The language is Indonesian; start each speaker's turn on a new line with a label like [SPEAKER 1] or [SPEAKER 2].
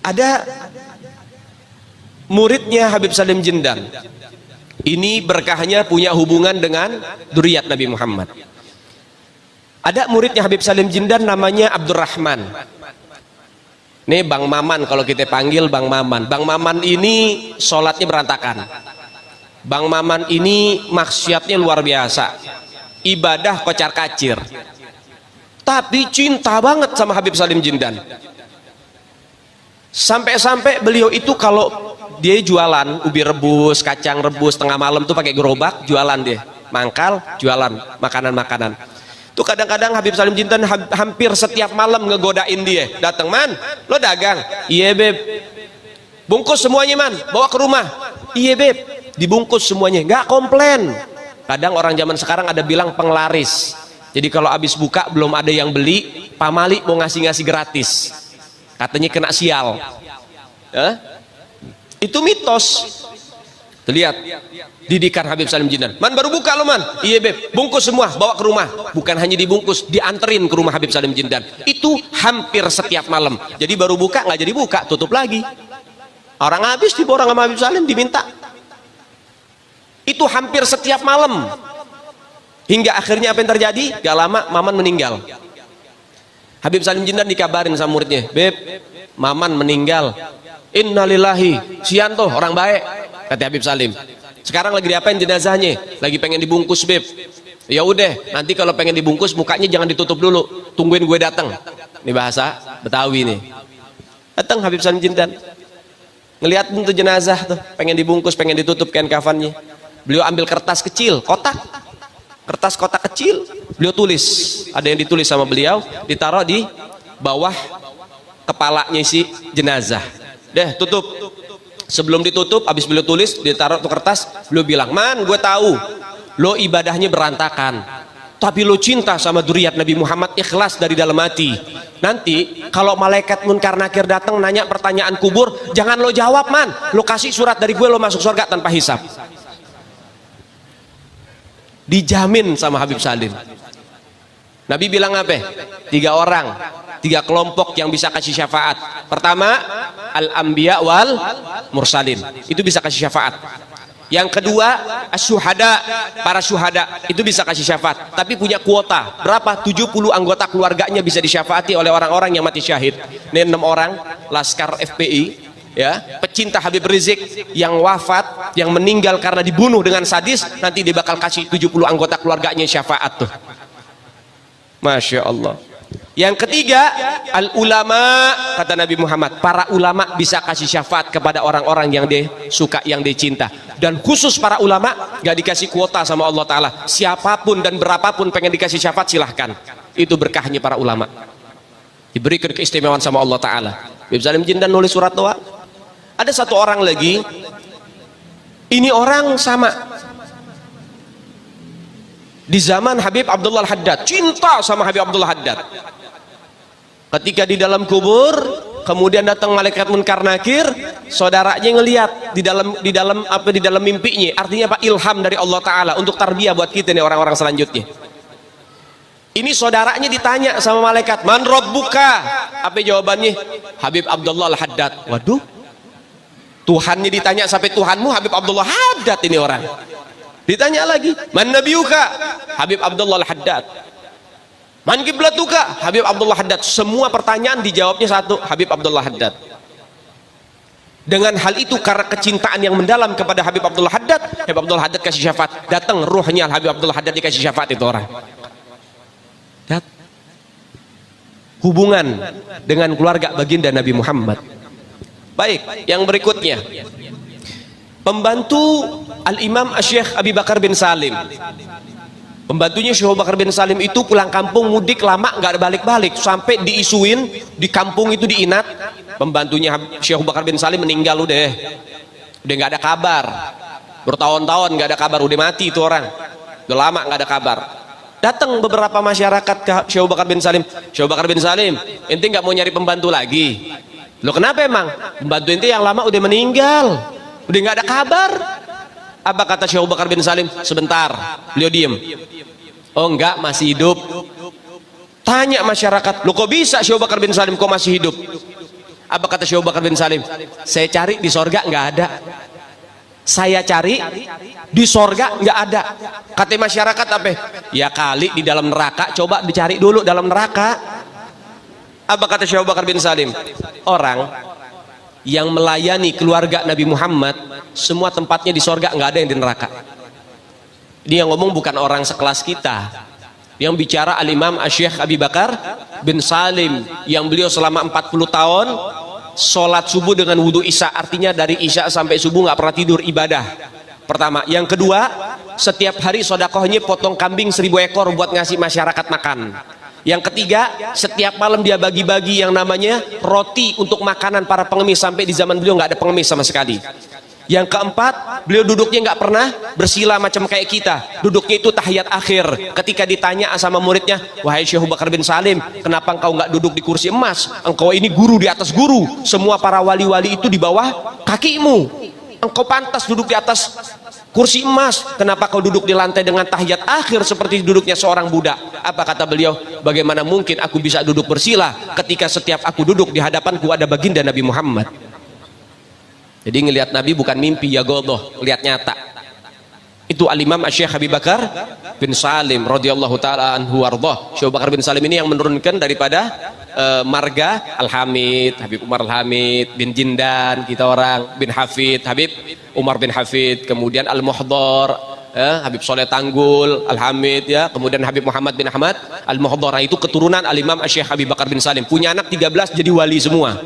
[SPEAKER 1] Ada muridnya Habib Salim Jindan. Ini berkahnya punya hubungan dengan dzurriyyat Nabi Muhammad. Ada muridnya Habib Salim Jindan namanya Abdurrahman. Nih Bang Maman, kalau kita panggil Bang Maman. Bang Maman ini sholatnya berantakan. Bang Maman ini maksiatnya luar biasa. Ibadah kocar kacir. Tapi cinta banget sama Habib Salim Jindan. Sampai-sampai beliau itu kalau dia jualan ubi rebus, kacang rebus tengah malam tuh pakai gerobak jualan, dia mangkal jualan makanan-makanan tuh. Kadang-kadang Habib Salim Jindan hampir setiap malam ngegodain dia, datang, "Man, lo dagang?" "Iya beb." "Bungkus semuanya man, bawa ke rumah." "Iya beb." Dibungkus semuanya, nggak komplain. Kadang orang zaman sekarang ada bilang penglaris, jadi kalau habis buka belum ada yang beli, pamali mau ngasih-ngasih gratis, katanya kena sial. Itu mitos. Lihat didikan Habib Salim Jindan. "Man, baru buka lo man." "Iya beb." "Bungkus semua, bawa ke rumah." Bukan hanya dibungkus, dianterin ke rumah Habib Salim Jindan. Itu hampir setiap malam. Jadi baru buka nggak jadi buka, tutup lagi. Orang habis diborong sama Habib Salim, diminta. Itu hampir setiap malam. Hingga akhirnya apa yang terjadi? Gak lama Maman meninggal. Habib Salim Jindan dikabarin sama muridnya, "Beb, Maman meninggal." "Innalillahi." "Sianto orang baik," kata Habib Salim. "Sekarang lagi diapain jenazahnya?" "Lagi pengen dibungkus beb." "Ya udah, nanti kalau pengen dibungkus mukanya jangan ditutup dulu, tungguin gue datang." Ini bahasa Betawi nih. Datang Habib Salim Jindan, ngelihat tuh jenazah tuh pengen dibungkus, pengen ditutup kain kafannya. Beliau ambil kertas kecil, kertas kotak kecil, beliau tulis, ada yang ditulis sama beliau, ditaruh di bawah kepalanya si jenazah. Deh, tutup. Sebelum ditutup, habis beliau tulis, ditaruh tuh kertas, beliau bilang, "Man, gue tahu lo ibadahnya berantakan, tapi lo cinta sama dzurriyyat Nabi Muhammad, ikhlas dari dalam hati. Nanti kalau malaikat munkar nakir datang nanya pertanyaan kubur, jangan lo jawab man, lo kasih surat dari gue, lo masuk surga tanpa hisab." Dijamin sama Habib Salim. Nabi bilang apa? 3 orang, 3 kelompok yang bisa kasih syafaat. Pertama, al-anbiya wal mursalin, itu bisa kasih syafaat. Yang kedua, asyuhada, para syuhada, itu bisa kasih syafaat, tapi punya kuota. Berapa? 70 anggota keluarganya bisa disyafaati oleh orang-orang yang mati syahid. Ini 6 orang, Laskar FPI, ya, pecinta Habib Rizik yang wafat, yang meninggal karena dibunuh dengan sadis, nanti dia bakal kasih 70 anggota keluarganya syafaat tuh. Masya Allah. Yang ketiga, al ulama, kata Nabi Muhammad, para ulama bisa kasih syafaat kepada orang-orang yang dia suka, yang dia cinta. Dan khusus para ulama gak dikasih kuota sama Allah Ta'ala, siapapun dan berapapun pengen dikasih syafaat silahkan. Itu berkahnya para ulama, diberikan keistimewaan sama Allah Ta'ala. Habib Salim Jindan nulis surat doa. Ada satu orang lagi, ini orang sama di zaman Habib Abdullah Al-Haddad, cinta sama Habib Abdullah Haddad. Ketika di dalam kubur, kemudian datang malaikat munkar nakir, saudaranya ngelihat di dalam mimpinya. Artinya apa? Ilham dari Allah Ta'ala untuk tarbiyah buat kita nih orang-orang selanjutnya. Ini saudaranya ditanya sama malaikat, "Man rabbuka?" Apa jawabannya? "Habib Abdullah Al-Haddad." Waduh, Tuhannya ditanya sampai Tuhanmu Habib Abdullah Haddad ini orang. Ditanya lagi, "Man nabiyuka?" Habib Abdullah Al-Haddad. "Man kiblatuka?" Habib Abdullah Haddad. Semua pertanyaan dijawabnya satu, Habib Abdullah Haddad. Dengan hal itu, karena kecintaan yang mendalam kepada Habib Abdullah Haddad, Habib Abdullah Haddad kasih syafaat. Datang ruhnya Habib Abdullah Haddad dikasih syafaat itu orang. Hubungan dengan keluarga baginda Nabi Muhammad. Baik, yang berikutnya, pembantu Al-Imam Syekh Abi Bakar bin Salim. Pembantunya Syekh Abu Bakar bin Salim itu pulang kampung mudik lama nggak ada balik-balik, sampai diisuin di kampung itu diinat, pembantunya Syekh Abu Bakar bin Salim meninggal udah nggak ada kabar, bertahun-tahun nggak ada kabar, udah mati itu orang, udah lama nggak ada kabar. Datang beberapa masyarakat ke Syekh Abu Bakar bin Salim, "Syekh Abu Bakar bin Salim, ente nggak mau nyari pembantu lagi?" "Loh kenapa emang?" "Pembantu ente yang lama udah meninggal, udah nggak ada kabar." Apa kata Syekh Abu Bakar bin Salim? Sebentar, beliau diem. "Oh enggak, masih hidup." Tanya masyarakat, "Loh kok bisa Syekh Abu Bakar bin Salim kok masih hidup?" Apa kata Syekh Abu Bakar bin Salim? Saya cari di sorga nggak ada. Saya cari di sorga nggak ada. Kata masyarakat apa? Ya kali di dalam neraka, coba dicari dulu dalam neraka. Apa kata Syekh Abu Bakar bin Salim? Orang yang melayani keluarga Nabi Muhammad, semua tempatnya di sorga, nggak ada yang di neraka. Ini yang ngomong bukan orang sekelas kita. Yang bicara Al-Imam Asy-Syaikh Abi Bakar bin Salim, yang beliau selama 40 tahun sholat subuh dengan wudhu isya, artinya dari isya sampai subuh nggak pernah tidur, ibadah pertama. Yang kedua, setiap hari sodakohnya potong kambing 1000 ekor buat ngasih masyarakat makan. Yang ketiga, setiap malam dia bagi-bagi yang namanya roti untuk makanan para pengemis, sampai di zaman beliau nggak ada pengemis sama sekali. Yang keempat, beliau duduknya nggak pernah bersila macam kayak kita. Duduknya itu tahiyat akhir. Ketika ditanya sama muridnya, wahai Syekh Abu Bakar bin Salim, kenapa engkau nggak duduk di kursi emas? Engkau ini guru di atas guru. Semua para wali-wali itu di bawah kakimu. Engkau pantas duduk di atas kursi emas. Kenapa kau duduk di lantai dengan tahiyat akhir seperti duduknya seorang budak? Apa kata beliau? Bagaimana mungkin aku bisa duduk bersila ketika setiap aku duduk di hadapanku ada baginda Nabi Muhammad? Jadi ngelihat Nabi bukan mimpi, ya godoh, lihat nyata. Itu Al-Imam Asy-Syaikh Abi Bakar bin Salim radhiyallahu taala anhu warḍah. Syekh Abu Bakar bin Salim ini yang menurunkan daripada marga Al-Hamid, Habib Umar Al-Hamid bin Jindan, kita orang bin Hafid, Habib Umar bin Hafid, kemudian Al-Muhdhar, Habib Soleh Tanggul Al-Hamid, ya, kemudian Habib Muhammad bin Ahmad Al-Muhdhar. Itu keturunan Al-Imam Asy-Syaikh Abi Bakar bin Salim. Punya anak 13 jadi wali semua.